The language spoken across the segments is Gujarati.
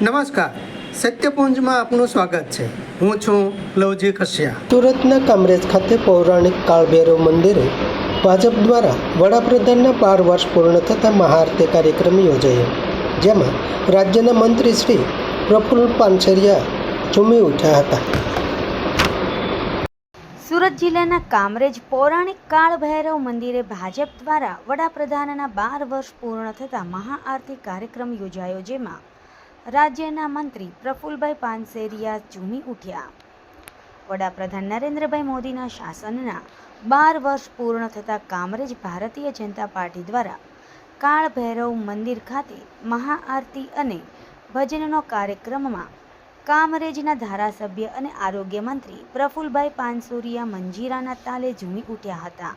નમસ્કાર, સત્યપુંજમાં આપનું સ્વાગત છે. હું છું લવજી કશ્યા. સુરતના કામરેજ ખાતે પૌરાણિક કાળભૈરવ મંદિરે ભાજપ દ્વારા વડાપ્રધાનના 12 વર્ષ પૂર્ણ થતા મહાઆરતી કાર્યક્રમ યોજાયો, જેમાં રાજ્યના મંત્રી શ્રી પ્રફુલ્લ પાનસરિયા ઝૂમી ઉઠ્યા હતા. સુરત જિલ્લાના કામરેજ પૌરાણિક કાળભૈરવ મંદિરે ભાજપ દ્વારા વડાપ્રધાનના 12 વર્ષ પૂર્ણ થતા મહાઆરતી કાર્યક્રમ યોજાયો, જેમાં રાજ્યના મંત્રી પ્રફુલ્લભાઈ પાનસેરિયા ઝૂમી ઉઠ્યા. વડાપ્રધાન નરેન્દ્રભાઈ મોદીના શાસનના 12 વર્ષ પૂર્ણ થતાં કામરેજ ભારતીય જનતા પાર્ટી દ્વારા કાળભૈરવ મંદિર ખાતે મહાઆરતી અને ભજનનો કાર્યક્રમમાં કામરેજના ધારાસભ્ય અને આરોગ્ય મંત્રી પ્રફુલ્લભાઈ પાનસુરિયા મંજીરાના તાલે ઝૂમી ઉઠ્યા હતા.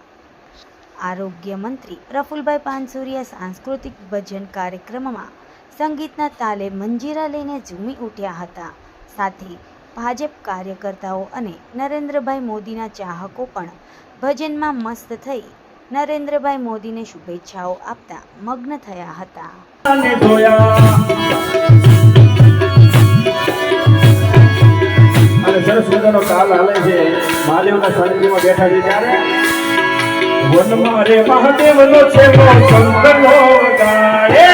આરોગ્ય મંત્રી પ્રફુલ્લભાઈ પાનસુરિયા સાંસ્કૃતિક ભજન કાર્યક્રમમાં સંગીતના તાલે મંજીરા લઈને ઝૂમી ઉઠ્યા હતા. સાથે ભાજપ કાર્યકર્તાઓ અને નરેન્દ્રભાઈ મોદીના ચાહકો પણ ભજનમાં મસ્ત થઈ નરેન્દ્રભાઈ મોદીને શુભેચ્છાઓ આપતા મગ્ન થયા હતા. સરસ મજાનો કાલ હાલે છે. મહાદેવના સાનિધ્યમાં બેઠા છે ત્યારે વનમાં રે મહાદેવનો છે શંકરનો વગાડે.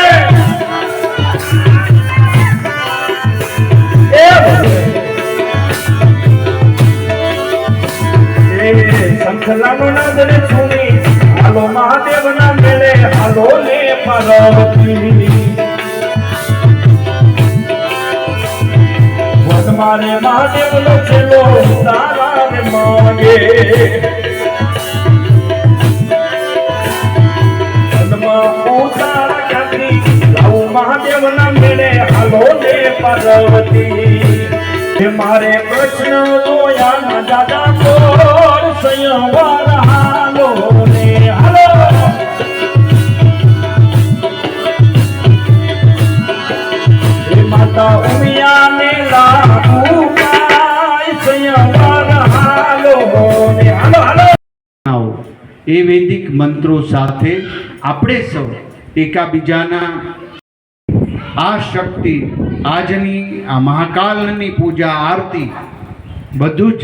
શંખલાનો નાદ રે છુની હાલો મહાદેવના મેળે હાલો લે પાર્વતી. મારે મહાદેવનો છેલ્લો તારા રે માંગે ઉતારા ક્યાંથી લાવું મહાદેવના મેળે હાલો લે પાર્વતી. મારે કૃષ્ણ દોયા દાદા કોર સંયવાર હાલો રે હાલો. માતા ઉમિયાને લાગુ કાય સંયવાર હાલો રે હાલો હાલો. એ વૈદિક મંત્રો સાથે આપણે સૌ એકાબીજાના આ શક્તિ, આજની આ મહાકાલની પૂજા આરતી બધું જ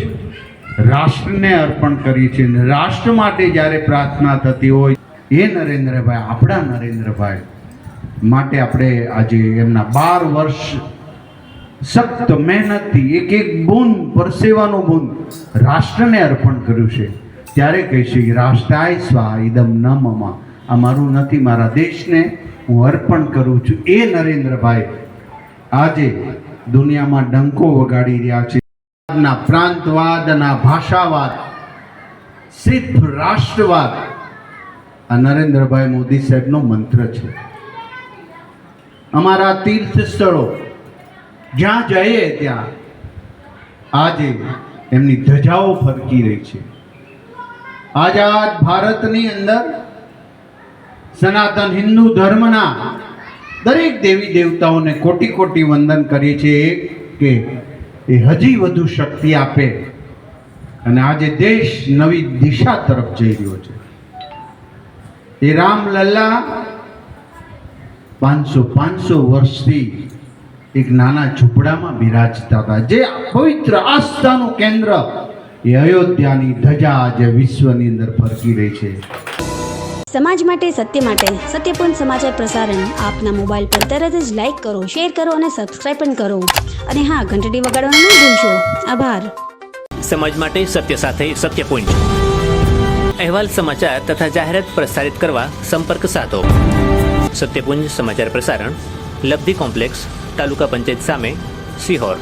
રાષ્ટ્રને અર્પણ કરી છે. રાષ્ટ્ર માટે જ્યારે પ્રાર્થના થતી હોય એ નરેન્દ્રભાઈ, આપણા નરેન્દ્રભાઈ માટે આપણે આજે એમના 12 વર્ષ સખ્ત મહેનતથી એક એક બૂંદ પરસેવાનું બૂંદ રાષ્ટ્રને અર્પણ કર્યું છે. ત્યારે કહીશું રાષ્ટ્રાય સ્વા ઇદમ ન મમ, આ મારું નથી, મારા દેશને હું અર્પણ કરું છું. એ નરેન્દ્રભાઈ આજે દુનિયામાં ડંકો વગાડી રહ્યા છે. પ્રાંતવાદ અને ભાષાવાદ, સિર્ફ રાષ્ટ્રવાદ આ નરેન્દ્રભાઈ મોદી સાહેબનો મંત્ર છે. અમારા તીર્થ સ્થળો જ્યાં જઈએ ત્યાં આજે એમની ધજાઓ ફરકી રહી છે. આઝાદ ભારતની અંદર સનાતન હિન્દુ ધર્મના દરેક દેવી દેવતાઓને કોટી કોટી વંદન કરીએ છીએ કે એ હજી વધુ શક્તિ આપે અને આજે દેશ નવી દિશા તરફ જઈ રહ્યો છે. એ રામલલ્લા 500 વર્ષથી એક નાના ઝૂંપડામાં બિરાજતા હતા. જે પવિત્ર આસ્થાનું કેન્દ્ર એ અયોધ્યાની ધજા આજે વિશ્વની અંદર ફરકી રહી છે. સમાજ માટે, સત્ય માટે સત્યપુંજ સમાચાર પ્રસારણ આપના મોબાઈલ પર તરત જ લાઈક કરો, શેર કરો અને સબસ્ક્રાઈબ પણ કરો. અને હા, ઘંટડી વગાડવાનું ન ભૂલશો. આભાર. સમાજ માટે સત્ય સાથે સત્યપુંજ. અહેવાલ, સમાચાર તથા જાહેરાત પ્રસારિત કરવા સંપર્ક સાધો. સત્યપુંજ સમાચાર પ્રસારણ, લબ્ધિ કોમ્પ્લેક્સ, તાલુકા પંચાયત સામે, સિહોર.